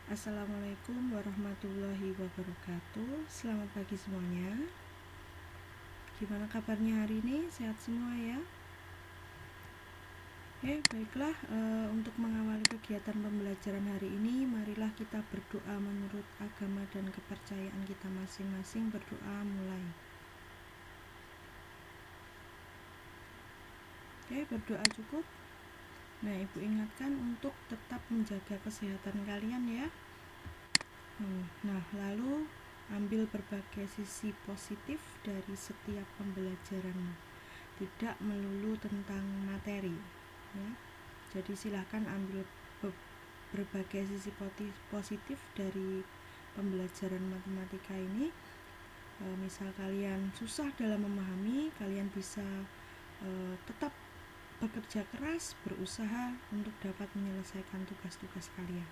Assalamualaikum warahmatullahi wabarakatuh. Selamat pagi semuanya. Gimana kabarnya hari ini? Sehat semua ya? Baiklah, untuk mengawali kegiatan pembelajaran hari ini, marilah kita berdoa menurut agama dan kepercayaan kita masing-masing. Berdoa mulai. Berdoa cukup. Nah, Ibu ingatkan untuk tetap menjaga kesehatan kalian ya. Nah, lalu ambil berbagai sisi positif dari setiap pembelajaran, tidak melulu tentang materi ya. Jadi silahkan ambil berbagai sisi positif dari pembelajaran matematika ini. Misal kalian susah dalam memahami, kalian bisa tetap bekerja keras, berusaha untuk dapat menyelesaikan tugas-tugas kalian.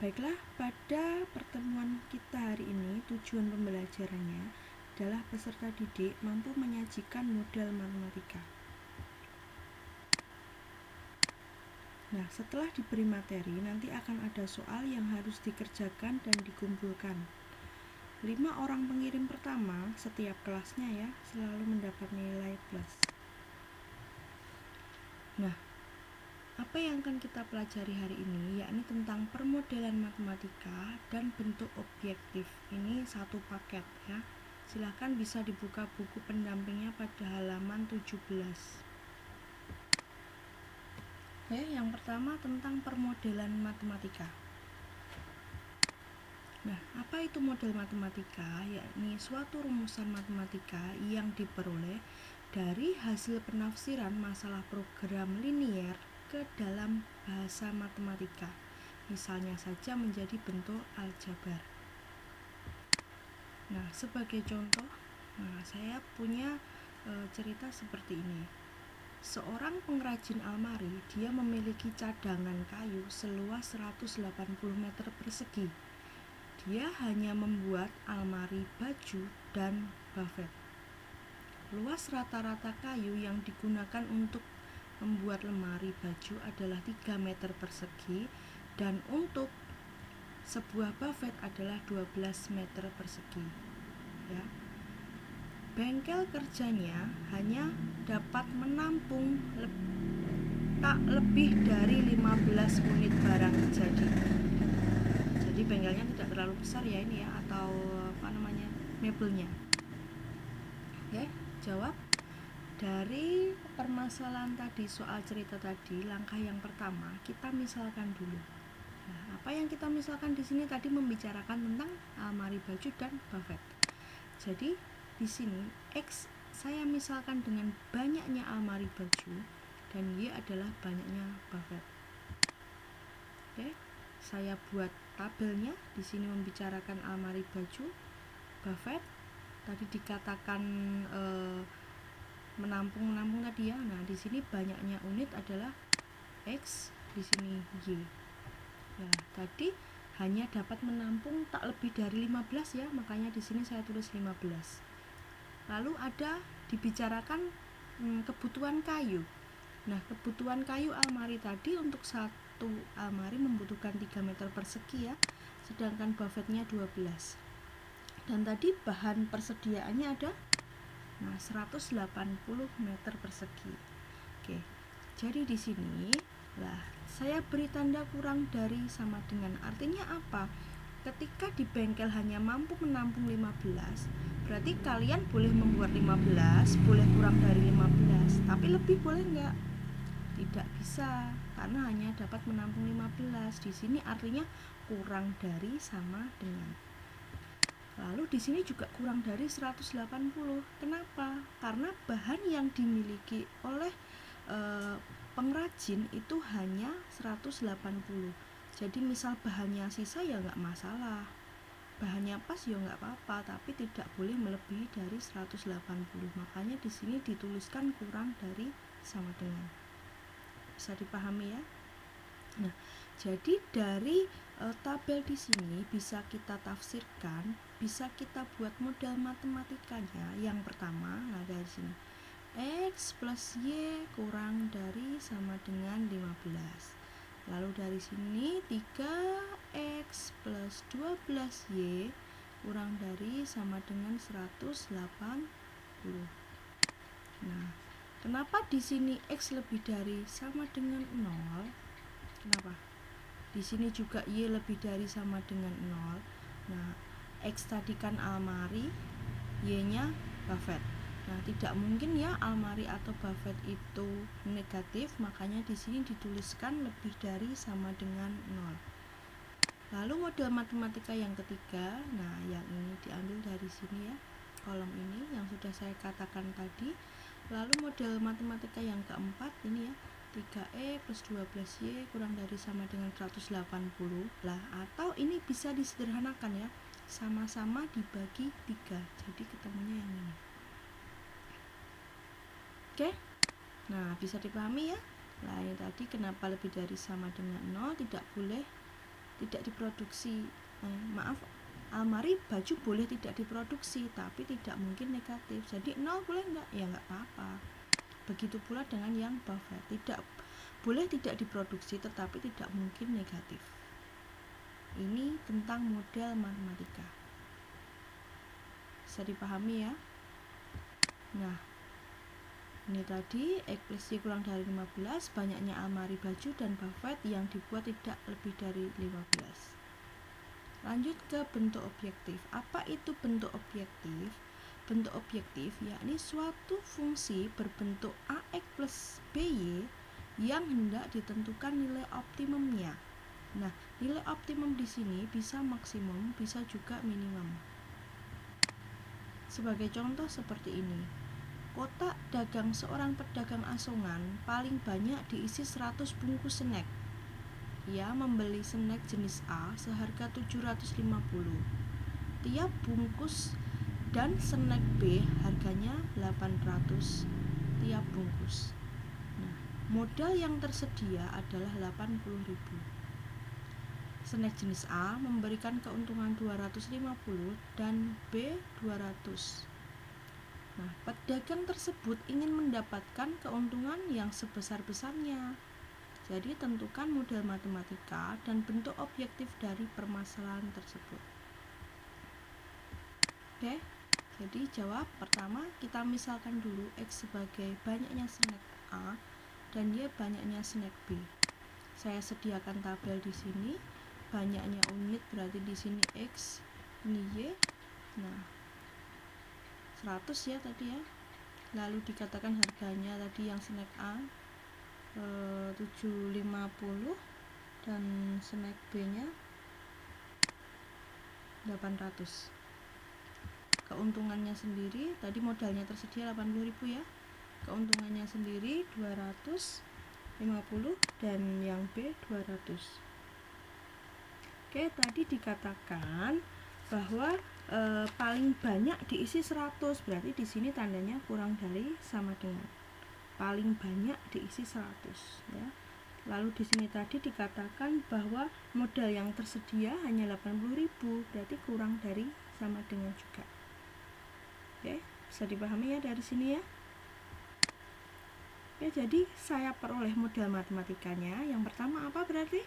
Baiklah, pada pertemuan kita hari ini, tujuan pembelajarannya adalah peserta didik mampu menyajikan model matematika. Nah, setelah diberi materi, nanti akan ada soal yang harus dikerjakan dan dikumpulkan. 5 orang pengirim pertama setiap kelasnya ya, selalu mendapat nilai plus. Nah, apa yang akan kita pelajari hari ini yakni tentang permodelan matematika dan bentuk objektif. Ini satu paket ya. Silahkan bisa dibuka buku pendampingnya pada halaman 17. Yang pertama tentang permodelan matematika. Nah, apa itu model matematika? Yakni suatu rumusan matematika yang diperoleh dari hasil penafsiran masalah program linier ke dalam bahasa matematika, misalnya saja menjadi bentuk aljabar. Nah, sebagai contoh, saya punya cerita seperti ini. Seorang pengrajin almari, dia memiliki cadangan kayu seluas 180 meter persegi. Dia hanya membuat almari baju dan buffet. Luas rata-rata kayu yang digunakan untuk membuat lemari baju adalah 3 meter persegi dan untuk sebuah buffet adalah 12 meter persegi ya. Bengkel kerjanya hanya dapat menampung tak lebih dari 15 unit barang jadi bengkelnya tidak terlalu besar ya ini ya, atau mebelnya. Jawab. Dari permasalahan tadi, soal cerita tadi, langkah yang pertama kita misalkan dulu. Nah, apa yang kita misalkan di sini tadi membicarakan tentang almari baju dan buffet. Jadi di sini X saya misalkan dengan banyaknya almari baju dan Y adalah banyaknya buffet. Saya buat tabelnya. Di sini membicarakan almari baju, buffet. Tadi dikatakan menampung tadi ya. Nah, di sini banyaknya unit adalah X, di sini Y. Ya, tadi hanya dapat menampung tak lebih dari 15 ya, makanya di sini saya tulis 15. Lalu ada dibicarakan kebutuhan kayu. Nah, kebutuhan kayu almari tadi untuk satu almari membutuhkan 3 meter persegi ya, sedangkan buffetnya 12. Dan tadi bahan persediaannya ada 180 meter persegi. Oke. Jadi di sini saya beri tanda kurang dari sama dengan. Artinya apa? Ketika di bengkel hanya mampu menampung 15, berarti kalian boleh membuat 15, boleh kurang dari 15, tapi lebih boleh enggak? Tidak bisa, karena hanya dapat menampung 15. Di sini artinya kurang dari sama dengan. Lalu di sini juga kurang dari 180. Kenapa? Karena bahan yang dimiliki oleh pengrajin itu hanya 180. Jadi misal bahannya sisa ya nggak masalah, bahannya pas ya nggak apa-apa, tapi tidak boleh melebihi dari 180. Makanya di sini dituliskan kurang dari sama dengan. Bisa dipahami ya? Nah, jadi dari tabel di sini bisa kita tafsirkan, bisa kita buat model matematikanya. Yang pertama, dari sini X plus Y kurang dari sama dengan 15. Lalu dari sini 3x plus 12y kurang dari sama dengan 180. Nah, kenapa di sini x lebih dari sama dengan 0? Kenapa? Di sini juga y lebih dari sama dengan 0. Nah, x tadi kan almari, y-nya Buffett. Nah, tidak mungkin ya almari atau Buffett itu negatif, makanya di sini dituliskan lebih dari sama dengan 0. Lalu model matematika yang ketiga, nah yang ini diambil dari sini ya, kolom ini yang sudah saya katakan tadi. Lalu model matematika yang keempat ini ya, 3e plus 12y kurang dari sama dengan 180 lah, atau ini bisa disederhanakan ya, sama-sama dibagi 3, jadi ketemunya yang ini. Oke, nah bisa dipahami ya. Nah ini tadi kenapa lebih dari sama dengan 0 tidak boleh tidak diproduksi, almari baju boleh tidak diproduksi tapi tidak mungkin negatif, jadi 0 boleh enggak? Ya enggak apa-apa. Begitu pula dengan yang Buffett, tidak boleh tidak diproduksi tetapi tidak mungkin negatif. Ini tentang model matematika, bisa dipahami ya. Nah, ini tadi X plus Y kurang dari 15, banyaknya almari baju dan Buffett yang dibuat tidak lebih dari 15. Lanjut ke bentuk objektif. Apa itu bentuk objektif? Bentuk objektif yakni suatu fungsi berbentuk AX plus BY yang hendak ditentukan nilai optimumnya. Nah, nilai optimum di sini bisa maksimum, bisa juga minimum. Sebagai contoh seperti ini. Kotak dagang seorang pedagang asongan paling banyak diisi 100 bungkus snack. Ia membeli snack jenis A seharga 750. Tiap bungkus dan snack B harganya 800 tiap bungkus. Nah, modal yang tersedia adalah 80.000. Snack jenis A memberikan keuntungan 250 dan B 200. Nah, pedagang tersebut ingin mendapatkan keuntungan yang sebesar-besarnya. Jadi, tentukan model matematika dan bentuk objektif dari permasalahan tersebut. Oke, jadi jawab pertama, kita misalkan dulu X sebagai banyaknya snack A dan Y banyaknya snack B. Saya sediakan tabel di sini, banyaknya unit berarti di sini X, ini Y. Nah, 100 ya tadi ya. Lalu dikatakan harganya tadi yang snack A 750 dan snack B nya 800. Keuntungannya sendiri tadi modalnya tersedia 80.000 ya. Keuntungannya sendiri 250 dan yang B 200. Oke, tadi dikatakan bahwa paling banyak diisi 100, berarti di sini tandanya kurang dari sama dengan paling banyak diisi 100 ya. Lalu di sini tadi dikatakan bahwa modal yang tersedia hanya 80.000, berarti kurang dari sama dengan juga. Oke, bisa dipahami ya dari sini ya. Oke, jadi saya peroleh modal matematikanya. Yang pertama apa berarti?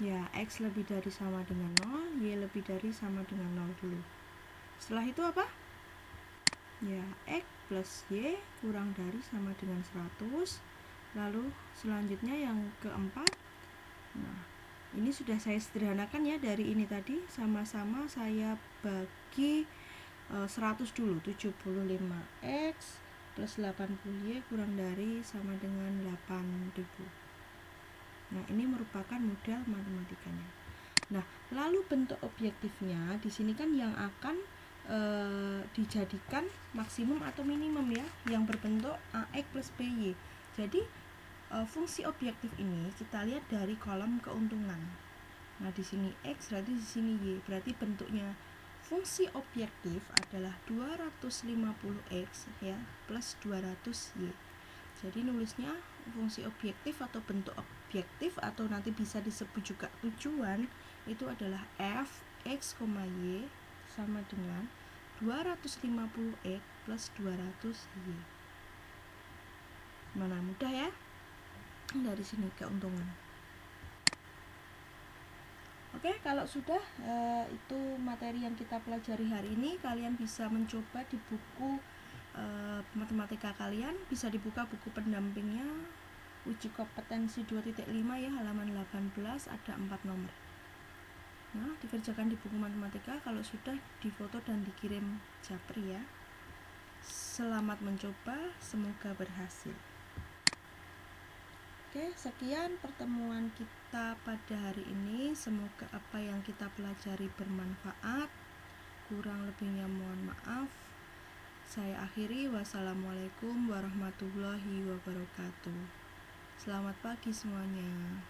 Ya, X lebih dari sama dengan 0, Y lebih dari sama dengan 0 dulu. Setelah itu apa? Ya, X plus Y kurang dari sama dengan 100. Lalu selanjutnya yang keempat. Nah, ini sudah saya sederhanakan ya dari ini tadi. Sama-sama saya bagi 100 dulu. 75X plus 80Y kurang dari sama dengan 8.000. Nah, ini merupakan model matematikanya. Nah, lalu bentuk objektifnya di sini kan yang akan dijadikan maksimum atau minimum ya, yang berbentuk AX plus BY. Jadi fungsi objektif ini kita lihat dari kolom keuntungan. Nah, di sini X berarti di sini Y, berarti bentuknya fungsi objektif adalah 250X ya plus 200Y. Jadi nulisnya fungsi objektif atau bentuk objektif atau nanti bisa disebut juga tujuan itu adalah f(x, y) sama dengan 250x plus 200y. Mana mudah ya dari sini keuntungan. Oke, kalau sudah itu materi yang kita pelajari hari ini. Kalian bisa mencoba di buku matematika kalian, bisa dibuka buku pendampingnya uji kompetensi 2.5 ya, halaman 18, ada 4 nomor. Nah, dikerjakan di buku matematika. Kalau sudah, difoto dan dikirim japri ya. Selamat mencoba, semoga berhasil. Oke, sekian pertemuan kita pada hari ini. Semoga apa yang kita pelajari bermanfaat. Kurang lebihnya mohon maaf. Saya akhiri. Wassalamualaikum warahmatullahi wabarakatuh. Selamat pagi semuanya.